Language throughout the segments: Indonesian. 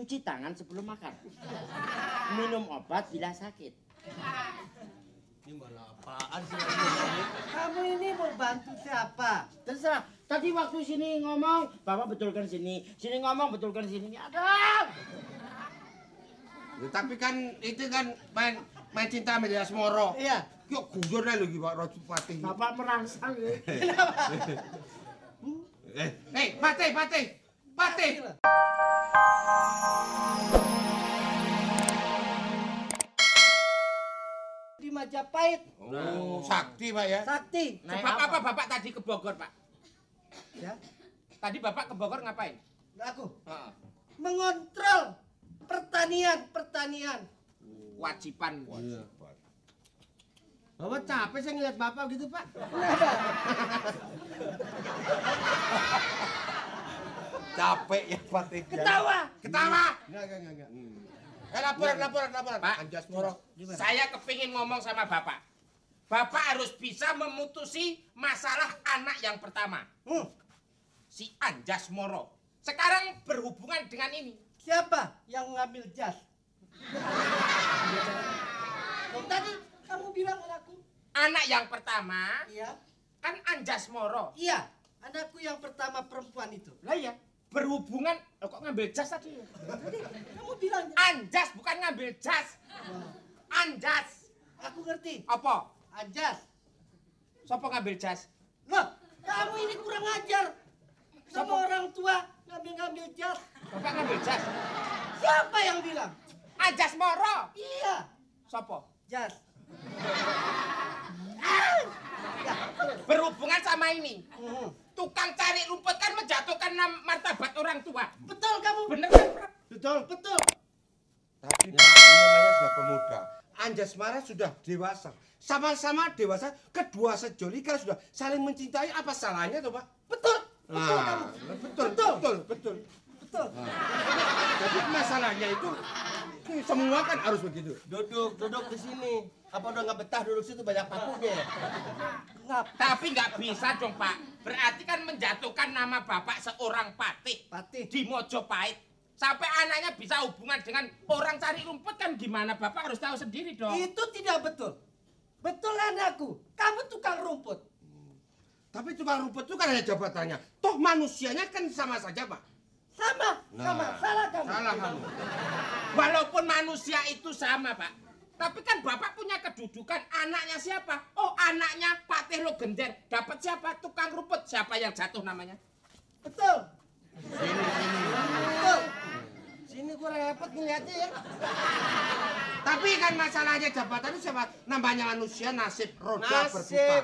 cuci tangan sebelum makan. Minum obat bila sakit. Ini malah apaan sih? Kamu ini mau bantu siapa? Terserah. Tadi waktu sini ngomong, Bapak betulkan sini. Sini ngomong, betulkan sini. Ada. Ya, tapi kan itu kan main cinta media Asmoro. Iya. Yuk gugur lah lagi Pak Rajupati. Bapak merangsang ya. Kenapa? Pate. Di Majapahit. Oh, sakti Pak ya. Sakti. Sebab apa Bapak tadi ke Bogor, Pak? Ya. Tadi Bapak ke Bogor ngapain? Aku Heeh. mengontrol pertanian. Wajiban. Bapak capek saya ngeliat Bapak gitu, Pak. Capek ya Pate. Ketawa. Enggak. Laporan. Pak, Anjas Moro. saya kepingin ngomong sama Bapak. Bapak harus bisa memutusi masalah anak yang pertama. Si Anjas Moro. Sekarang berhubungan dengan ini. Siapa yang ngambil jas? Tadi kamu bilang anakku. Anak yang pertama Iya. kan Anjas Moro. Iya. Anakku yang pertama perempuan itu. Lah ya, berhubungan kok ngambil jas tadi? Tadi kamu bilang. Anjas bukan ngambil jas. Anjas. Aku ngerti. Apa? Anjas. Siapa ngambil jas? Loh, kamu ini kurang ajar. Sama orang tua ngambil jas. Bapak ngambil jas. Siapa yang bilang? Anjas Moro. Iya. Siapa? Jas. Berhubungan sama ini. Tukang cari rumput kan menjatuhkan martabat orang tua. Betul kamu. Bener kan? Betul. Tapi Pak, ini namanya sudah pemuda. Anjasmara sudah dewasa. Sama-sama dewasa, kedua sejoli kan sudah saling mencintai, apa salahnya tuh Pak? Betul kamu. Betul. Jadi masalahnya itu semua kan harus begitu. Duduk di sini. Apa udah nggak betah duduk situ banyak pakunya? Tapi nggak bisa dong Pak. Berarti kan menjatuhkan nama Bapak seorang patih di Mojopahit. Sampai anaknya bisa hubungan dengan orang cari rumput kan gimana? Bapak harus tahu sendiri dong. Itu tidak betul. Betul anakku. Kamu tukang rumput. Tapi tukang rumput itu kan hanya jabatannya. Toh manusianya kan sama saja Pak. Sama. Salah kamu. Salah kamu. Walaupun manusia itu sama Pak. Tapi kan Bapak punya kedudukan. Anaknya siapa? Oh anaknya Patih Lo Gender. Dapat siapa? Tukang rumput. Siapa yang jatuh namanya? Betul. Betul. Sini gua repot ngeliatnya ya. Tapi kan masalahnya jabatan itu siapa? Namanya manusia nasib roda Nasib. berputar.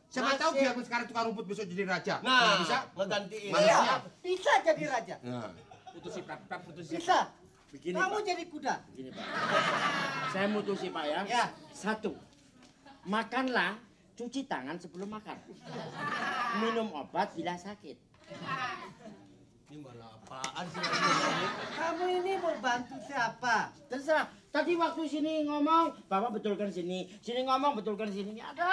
Siapa tahu dia sekarang tukang rumput besok jadi raja. Nah, bisa ngegantiin. manusia. Iya, bisa jadi raja. Nah. Putusi Pak, putusi. Bisa. Begini, Kamu Pak. jadi kuda. Begini Pak. Saya mutusi Pak ya. Ya. 1. Makanlah, cuci tangan sebelum makan. Minum obat bila sakit. Ini malah apaan sih? Kamu ini mau bantu siapa? Terserah. Tadi waktu sini ngomong, Bapak betulkan sini. Sini ngomong, betulkan sini. Ada.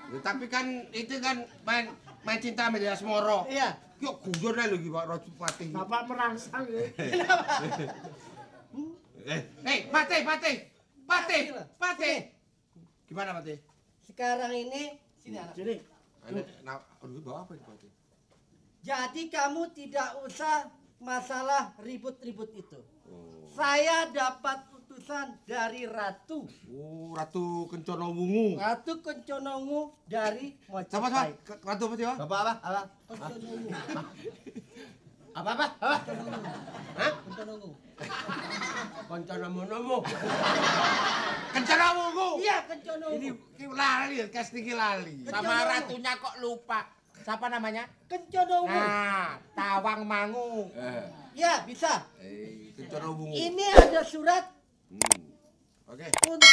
Ya, tapi kan itu kan main cinta media Asmoro. Iya. Yuk gugur lah lagi Pak Rajupati. Bapak merangsang ya. Kenapa? Pate. Gimana Pate? Sekarang ini sini anak. Sini. Aduh, bawa apa ini Pate? Jadi kamu tidak usah masalah ribut-ribut itu. Saya dapat utusan dari Ratu. Oh, Ratu Kencono Wungu. Ratu Kenconongu dari Siapa? Mojopahit. Ratu apa sih Pak? Apa? Kenconongu. Apa? Hah? Kenconongu. Kencono Wungu. Kencono Wungu. Iya, Kenconongu. Ini lali, casting lali. Sama ratunya kok lupa. Siapa namanya? Kenconongu. Nah, Tawang Mangu. Ya, bisa. Kencono Wungu. Ini ada surat Oke, untuk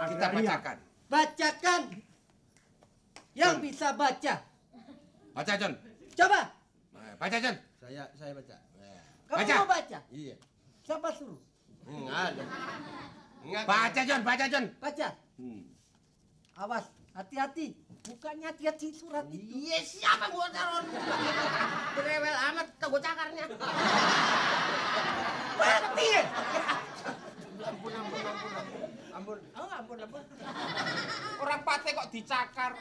kita bacakan. bacakan yang John. bisa baca. Baca John. Coba. Baca John. Saya baca. Kamu Baca. mau baca? Iya. Siapa suruh? Enggak ada. Baca John. Baca. Awas, hati-hati. Bukannya dia di surat itu. Iya, siapa gua calon? Berewel amat tunggu cakarnya. Mati. Ampun. Orang pate kok dicakar.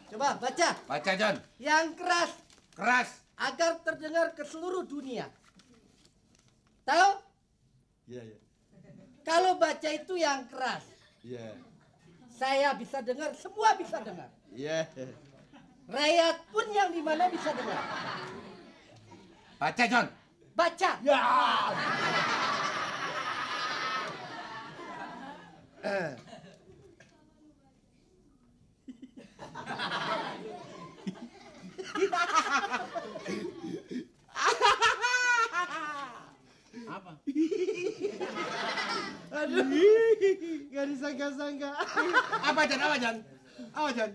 Coba baca. Baca, John. Yang keras Keras. agar terdengar ke seluruh dunia. Tahu? Iya. Kalau baca itu yang keras. Iya. Saya bisa dengar, semua bisa dengar. Iya. Rakyat pun yang di mana bisa dengar. Baca, John. Baca. Ya. Apa? Aduh. Gak disangka-sangka. Apa, John? Apa, John?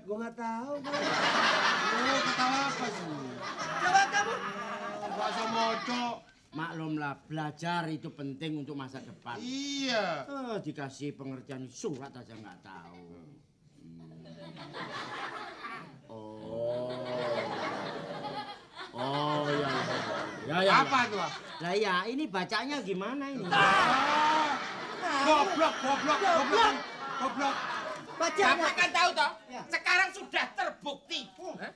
Gue gak tahu. Oh, ketawa apa sih? Coba kamu. Bahasa moco. Maklumlah, belajar itu penting untuk masa depan. Iya. Dikasih pengertian surat aja nggak tahu. Oh ya. Apa tuh? Lah ya, ini bacanya gimana ini? Goblok. Baca. Bapak kan tahu toh, Ya. sekarang sudah terbukti. Hah?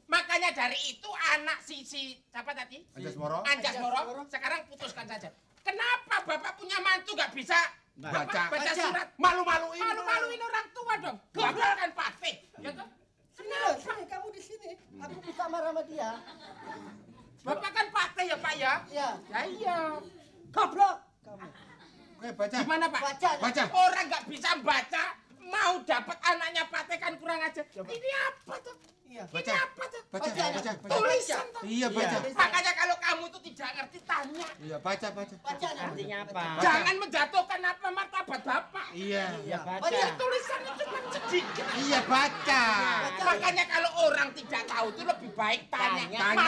Makanya dari itu anak si siapa tadi? Anjasmoro. Anjasmoro. Sekarang putuskan saja. Kenapa Bapak punya mantu nggak bisa Baca. surat? Malu-maluin. Malu-maluin orang tua dong. Bapak kan pasti. Ya toh? Sini loh, sini kamu di sini. Aku bisa marah sama dia. Bapak kan pasti ya Pak ya? Ya. Ya iya. Goblok kamu. Oke, baca. Gimana Pak? Baca. Orang nggak bisa baca, mau dapat anaknya Pate kan kurang aja. Ini apa tuh? Iya. Baca. Ini apa tuh? Baca. Tulisan tuh. Iya, baca. Makanya kalau kamu tuh tidak ngerti tanya. Iya, baca. Baca. Artinya apa? Jangan menjatuhkan apa martabat Bapak. Iya. Ya baca. Baca. Tulisannya cuma sedikit. Iya, baca. Makanya kalau orang tidak tahu itu lebih baik tanya. Tanya.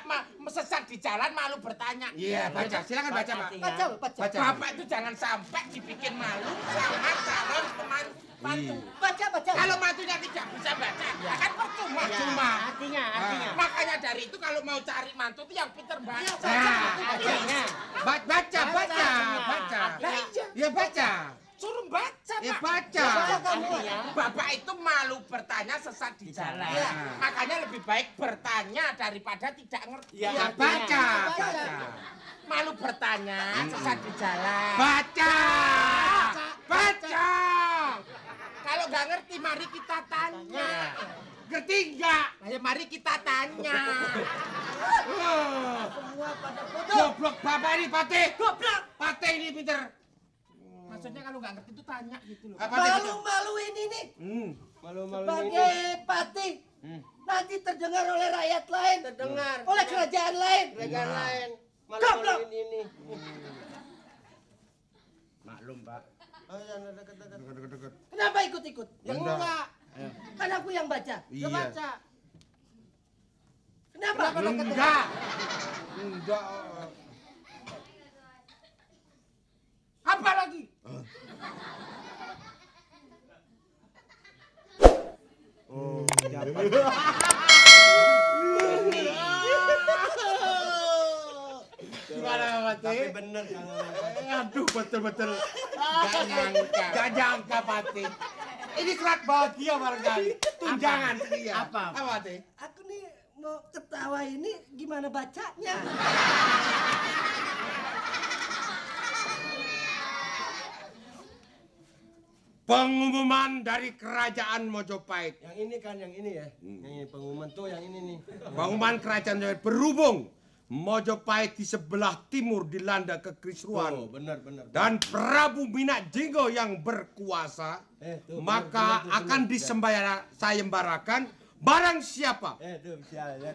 Malu sesat di jalan, malu bertanya. Iya, baca. Silakan baca, Pak. Baca. Baca. Bapak itu jangan sampai dibikin malu sama calon mantu. Baca. Kalau mantunya tidak bisa baca, akan percuma. Ya, Cuma. artinya. Makanya dari itu kalau mau cari mantu itu yang pinter baca. Artinya. Baca. Ya, baca. Suruh baca, Ya, Pak. baca. Artinya. Bapak itu malu bertanya sesat di jalan. Iya. Makanya lebih baik bertanya daripada tidak ngerti. Ya, Ya, artinya. baca. Malu bertanya sesat di jalan. Baca. Kalau nggak ngerti, mari kita tanya. Ngerti enggak? Ayo mari kita tanya. Semua pada bodoh. Goblok Bapak ini, Pate. Goblok. Pate ini pinter. Maksudnya kalau nggak ngerti itu tanya gitu loh. Apa dia? Malu-maluin ini. Malu-malu Sebagai pati. Nanti terdengar oleh rakyat lain. Oleh kerajaan lain. Goblok. Maklum, Pak. Deket. Kenapa ikut-ikut? Enggak. Kan aku yang baca. Iya. Baca. Kenapa? Enggak. Apa lagi? Oh, Gimana, Pate? Tapi bener kalau Aduh, betul-betul. Gak nyangka, Pate. Ini surat bahagia barangkali. Tunjangan dia. Apa? Apa, Pate? aku nih mau ketawa ini gimana bacanya? Pengumuman dari Kerajaan Mojopahit. Yang ini kan, yang ini ya. Yang ini pengumuman tuh yang ini nih. Pengumuman Kerajaan Mojopahit berhubung Mojopahit di sebelah timur dilanda kekisruhan. Oh, benar. Dan Prabu Minak Jinggo yang berkuasa, Tuh, maka benar, akan disembarakan barang siapa tuh bisa lihat.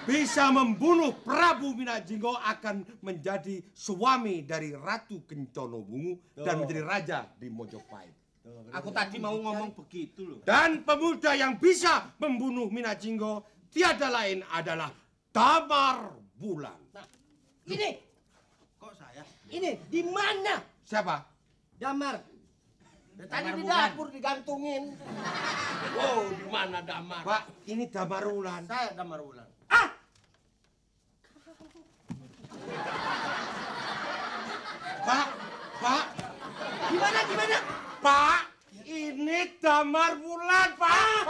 bisa membunuh Prabu Minak Jinggo akan menjadi suami dari Ratu Kencana Bungu dan menjadi raja di Mojopahit. Aku tadi mau ngomong begitu loh. Dan pemuda yang bisa membunuh Minak Jinggo tiada lain adalah Damar Bulan. Nah, ini, Kok saya? ini di mana? Siapa? Damar. Tadi di dapur digantungin. Wow, di mana Damar? Pak, ini Damar Wulan. Saya Damar Wulan. Pak, Gimana? Pak, ini Damar Wulan, Pak.